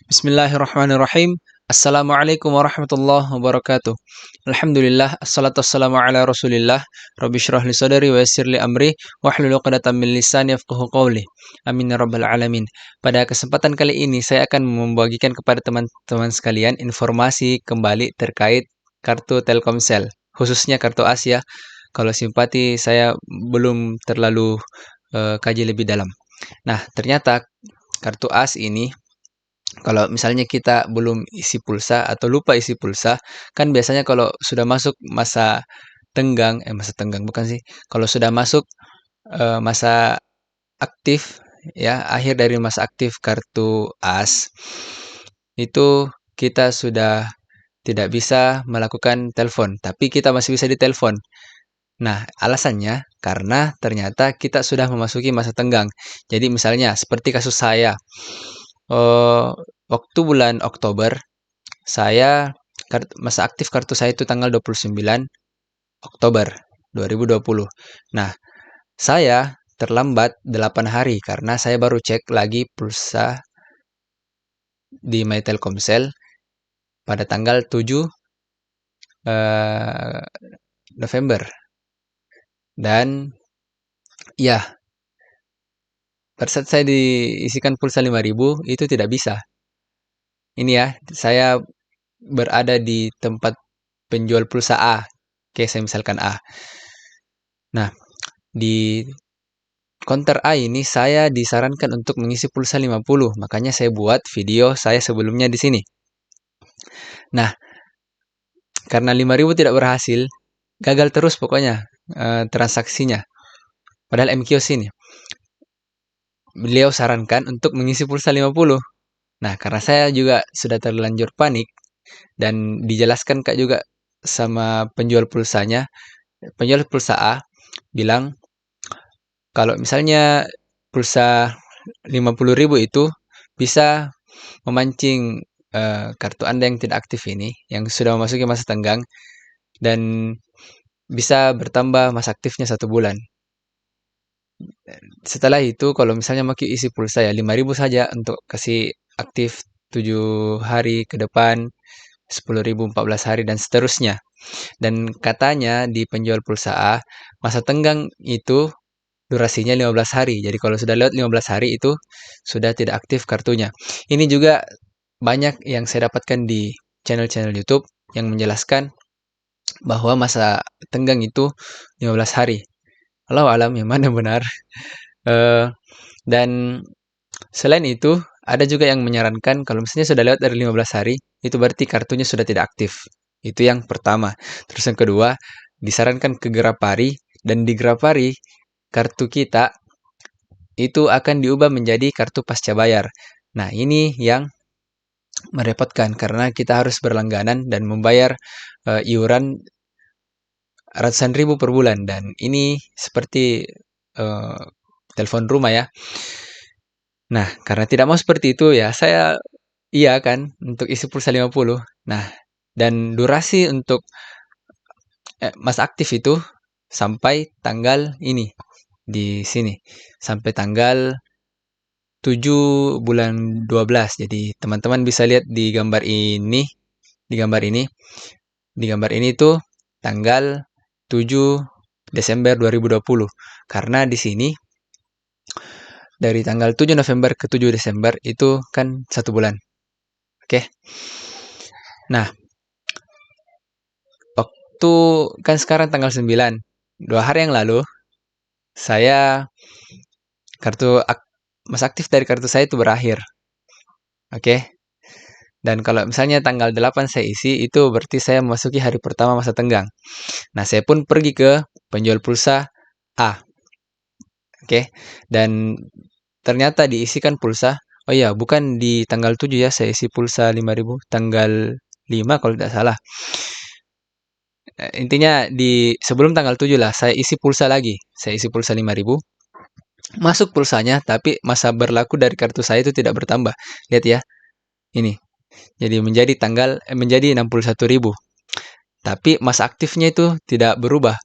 Bismillahirrahmanirrahim. Assalamualaikum warahmatullahi wabarakatuh. Alhamdulillah, assalatu wassalamu ala rasulillah. Rabbi syrah li sadari wa yassir li amri wahlul 'uqdatam min lisani yafqahu qawli. Amin ya rabbal alamin. Pada kesempatan kali ini saya akan membagikan kepada teman-teman sekalian informasi kembali terkait kartu Telkomsel, khususnya kartu As ya. Kalau simpati saya belum terlalu kaji lebih dalam. Nah, ternyata kartu As ini kalau misalnya kita belum isi pulsa atau lupa isi pulsa, kan biasanya kalau sudah masuk masa tenggang bukan sih, kalau sudah masuk, masa aktif ya, akhir dari masa aktif kartu As, itu kita sudah tidak bisa melakukan telepon, tapi kita masih bisa ditelepon. Nah, alasannya karena ternyata kita sudah memasuki masa tenggang. Jadi misalnya seperti kasus saya, eee, waktu bulan Oktober saya masa aktif kartu saya itu tanggal 29 Oktober 2020. Nah, saya terlambat 8 hari karena saya baru cek lagi pulsa di My Telkomsel pada tanggal 7 eh, November. Dan ya, pada saat saya diisikan pulsa 5.000 itu tidak bisa. Ini ya, saya berada di tempat penjual pulsa A. Oke, saya misalkan A. Nah, di counter A ini saya disarankan untuk mengisi pulsa 50, makanya saya buat video saya sebelumnya di sini. Nah, karena 5.000 tidak berhasil, gagal terus pokoknya transaksinya. Padahal MQs ini, beliau sarankan untuk mengisi pulsa 50. Nah, karena saya juga sudah terlanjur panik dan dijelaskan Kak juga sama penjual pulsanya, penjual pulsa A bilang kalau misalnya pulsa 50.000 itu bisa memancing kartu Anda yang tidak aktif ini, yang sudah memasuki masa tenggang, dan bisa bertambah masa aktifnya 1 bulan. Setelah itu, kalau misalnya mau isi pulsa ya 5.000 saja untuk kasih aktif 7 hari ke depan, 10.000 14 hari, dan seterusnya. Dan katanya di penjual pulsa A, masa tenggang itu durasinya 15 hari. Jadi kalau sudah lewat 15 hari itu sudah tidak aktif kartunya. Ini juga banyak yang saya dapatkan di channel-channel YouTube yang menjelaskan bahwa masa tenggang itu 15 hari. Wallahu alam yang mana benar. Eh, dan selain itu, ada juga yang menyarankan kalau misalnya sudah lewat dari 15 hari, itu berarti kartunya sudah tidak aktif. Itu yang pertama. Terus yang kedua, disarankan ke Grapari, dan di Grapari kartu kita itu akan diubah menjadi kartu pasca bayar. Nah, ini yang merepotkan karena kita harus berlangganan dan membayar iuran ratusan ribu per bulan, dan ini seperti uh, telepon rumah ya. Nah, karena tidak mau seperti itu ya, saya iya kan untuk isi pulsa 50. Nah, dan durasi untuk masa aktif itu sampai tanggal ini di sini. Sampai tanggal 7 bulan 12. Jadi, teman-teman bisa lihat di gambar ini, di gambar ini, di gambar ini tuh tanggal 7 Desember 2020. Karena di sini dari tanggal 7 November ke 7 Desember itu kan 1 bulan. Oke. Nah, waktu kan sekarang tanggal 9. 2 hari yang lalu saya masa aktif dari kartu saya itu berakhir. Oke. Dan kalau misalnya tanggal 8 saya isi, itu berarti saya memasuki hari pertama masa tenggang. Nah, saya pun pergi ke penjual pulsa A. Oke. Dan ternyata diisikan pulsa. Oh iya, bukan di tanggal 7 ya, saya isi pulsa 5.000. Tanggal 5 kalau tidak salah. Intinya sebelum tanggal 7 lah, saya isi pulsa lagi. Saya isi pulsa 5.000. Masuk pulsanya, tapi masa berlaku dari kartu saya itu tidak bertambah. Lihat ya, ini. Jadi menjadi 61.000. Tapi masa aktifnya itu tidak berubah.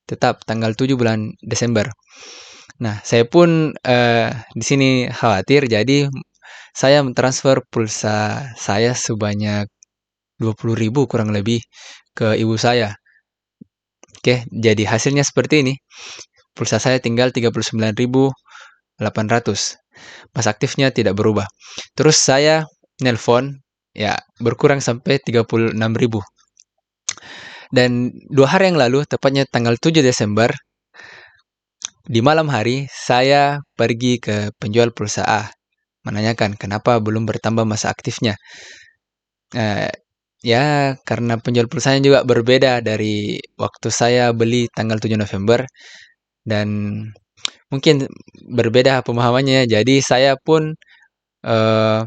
Tetap tanggal 7 bulan Desember. Nah, saya pun di sini khawatir, jadi saya mentransfer pulsa saya sebanyak 20.000 kurang lebih ke ibu saya. Oke, jadi hasilnya seperti ini. Pulsa saya tinggal 39.800. Masa aktifnya tidak berubah. Terus saya nelpon, ya berkurang sampai 36.000. Dan 2 hari yang lalu, tepatnya tanggal 7 Desember, di malam hari, saya pergi ke penjual pulsa A, menanyakan kenapa belum bertambah masa aktifnya. Eh, ya, karena penjual pulsanya juga berbeda dari waktu saya beli tanggal 7 November, dan mungkin berbeda pemahamannya. Jadi saya pun eh,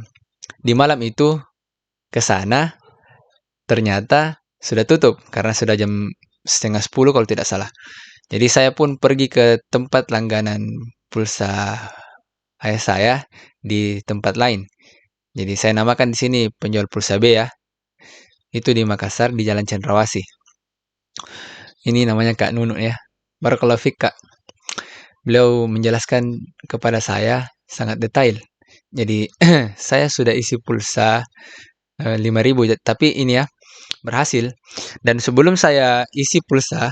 di malam itu ke sana, ternyata sudah tutup karena sudah jam setengah 10 kalau tidak salah. Jadi saya pun pergi ke tempat langganan pulsa ayah saya di tempat lain. Jadi saya namakan di sini penjual pulsa B ya. Itu di Makassar di Jalan Cendrawasih. Ini namanya Kak Nunu ya. Barakallahu fik, Kak. Beliau menjelaskan kepada saya sangat detail. Jadi saya sudah isi pulsa 5.000, tapi ini ya berhasil. Dan sebelum saya isi pulsa,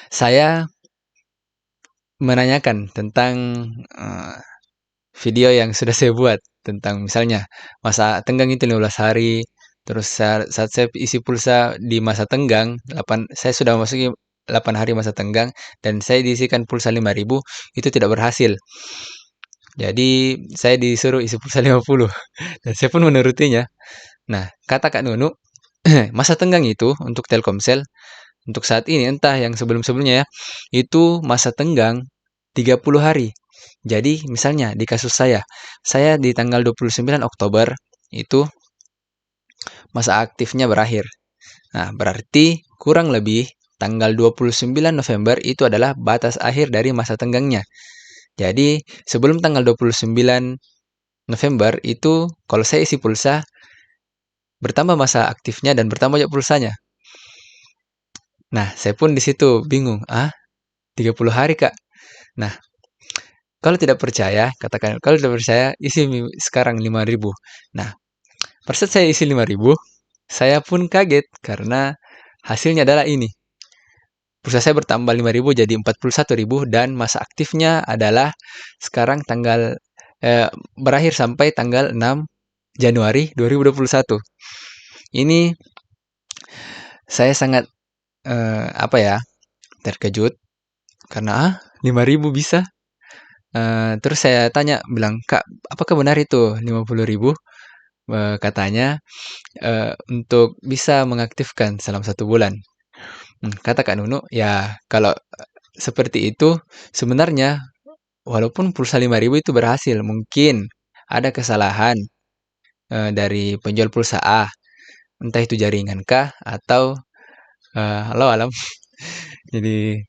saya menanyakan tentang eh, video yang sudah saya buat tentang misalnya masa tenggang itu 15 hari, terus saat saya isi pulsa di masa tenggang 8, saya sudah memasuki 8 hari masa tenggang dan saya diisikan pulsa 5.000, itu tidak berhasil. Jadi saya disuruh isi pulsa 50 dan saya pun menurutinya. Nah, kata Kak Nunu, masa tenggang itu untuk Telkomsel untuk saat ini, entah yang sebelum-sebelumnya ya, itu masa tenggang 30 hari. Jadi misalnya di kasus saya di tanggal 29 Oktober itu masa aktifnya berakhir. Nah, berarti kurang lebih tanggal 29 November itu adalah batas akhir dari masa tenggangnya. Jadi sebelum tanggal 29 November itu kalau saya isi pulsa bertambah masa aktifnya dan bertambah juga pulsanya. Nah, saya pun di situ bingung. 30 hari, Kak. Nah, kalau tidak percaya, katakan kalau tidak percaya, isi sekarang 5.000. Nah, pada saat saya isi 5.000, saya pun kaget karena hasilnya adalah ini. Pulsa saya bertambah 5.000 jadi 41.000 dan masa aktifnya adalah sekarang berakhir sampai tanggal 6 Januari 2021. Ini saya sangat apa ya, terkejut karena 5.000 bisa. Terus saya tanya, bilang, Kak, apakah benar itu 50.000? Katanya untuk bisa mengaktifkan selama 1 bulan. Kata Kak Nunu, ya kalau seperti itu sebenarnya walaupun pulsa 5.000 itu berhasil, mungkin ada kesalahan dari penjual pulsa A, entah itu jaringan kah atau Allah alam. Jadi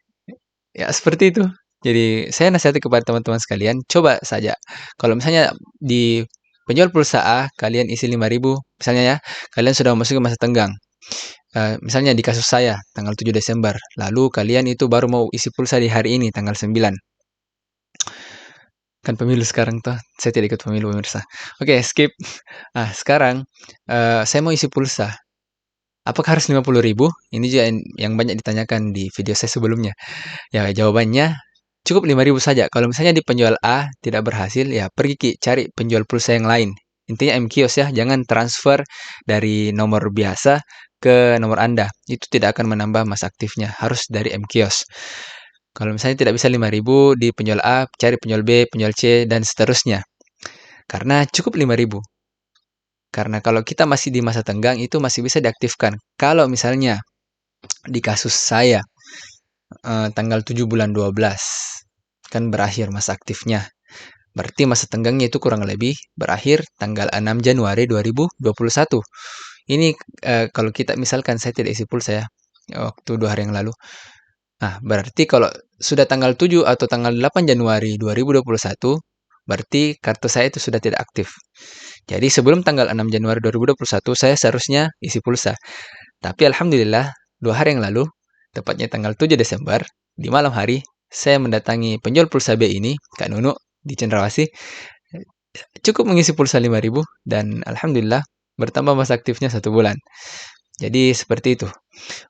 ya seperti itu. Jadi saya nasihati kepada teman-teman sekalian, coba saja. Kalau misalnya di penjual pulsa A, kalian isi 5.000, misalnya ya, kalian sudah memasuki masa tenggang. Misalnya di kasus saya, tanggal 7 Desember. Lalu kalian itu baru mau isi pulsa di hari ini, tanggal 9. Kan pemilu sekarang tuh, saya tidak ikut pemilu pemirsa. Oke, skip. Sekarang saya mau isi pulsa. Apakah harus 50.000? Ini juga yang banyak ditanyakan di video saya sebelumnya. Ya, jawabannya cukup 5.000 saja. Kalau misalnya di penjual A tidak berhasil, ya pergi cari penjual pulsa yang lain. Intinya MKios ya, jangan transfer dari nomor biasa ke nomor Anda. Itu tidak akan menambah masa aktifnya. Harus dari MKios. Kalau misalnya tidak bisa 5.000 di penjual A, cari penjual B, penjual C, dan seterusnya. Karena cukup 5.000. Karena kalau kita masih di masa tenggang, itu masih bisa diaktifkan. Kalau misalnya di kasus saya, tanggal 7 bulan 12, kan berakhir masa aktifnya. Berarti masa tenggangnya itu kurang lebih berakhir tanggal 6 Januari 2021. Ini kalau kita misalkan saya tidak isi pulsa ya, waktu 2 hari yang lalu. Nah, berarti kalau sudah tanggal 7 atau tanggal 8 Januari 2021, berarti kartu saya itu sudah tidak aktif. Jadi sebelum tanggal 6 Januari 2021, saya seharusnya isi pulsa. Tapi alhamdulillah, 2 hari yang lalu, tepatnya tanggal 7 Desember, di malam hari, saya mendatangi penjual pulsa B ini, Kak Nunu, di Cendrawasih. cukup mengisi pulsa 5.000 dan alhamdulillah bertambah masa aktifnya 1 bulan. Jadi seperti itu.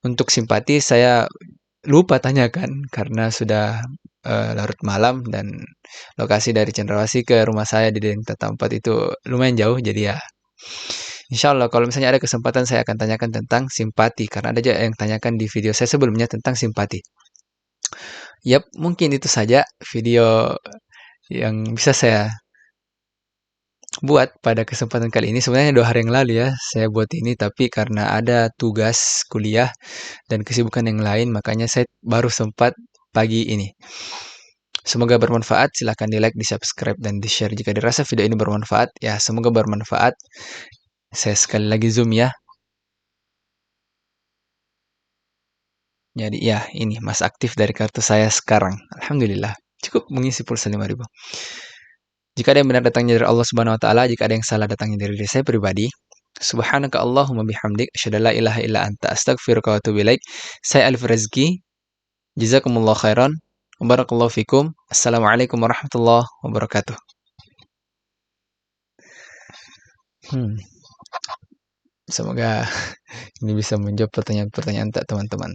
Untuk simpati saya lupa tanyakan karena sudah larut malam dan lokasi dari Cendrawasih ke rumah saya di Dendeng Tata 4 itu lumayan jauh. Jadi ya, insya Allah kalau misalnya ada kesempatan saya akan tanyakan tentang simpati karena ada juga yang tanyakan di video saya sebelumnya tentang simpati. Yap, mungkin itu saja video yang bisa saya buat pada kesempatan kali ini. Sebenarnya 2 hari yang lalu ya saya buat ini, tapi karena ada tugas kuliah dan kesibukan yang lain, makanya saya baru sempat pagi ini. Semoga bermanfaat, silahkan di like, di subscribe, dan di share jika dirasa video ini bermanfaat. Ya, semoga bermanfaat. Saya sekali lagi zoom ya. Jadi ya, ini mas aktif dari kartu saya sekarang. Alhamdulillah. Cukup mengisi pulsa 5.000. Jika ada yang benar datangnya dari Allah Subhanahu wa taala, jika ada yang salah datangnya dari diri saya pribadi, Subhanaka Allahumma bihamdik, asyhadu la ilaha illa anta, astaghfiruka wa atubu ilaik. Saya Alif Rezki. Jazakumullah khairan. Barakallahu fikum. Assalamualaikum warahmatullahi wabarakatuh. Hmm, Semoga ini bisa menjawab pertanyaan-pertanyaan tak teman-teman.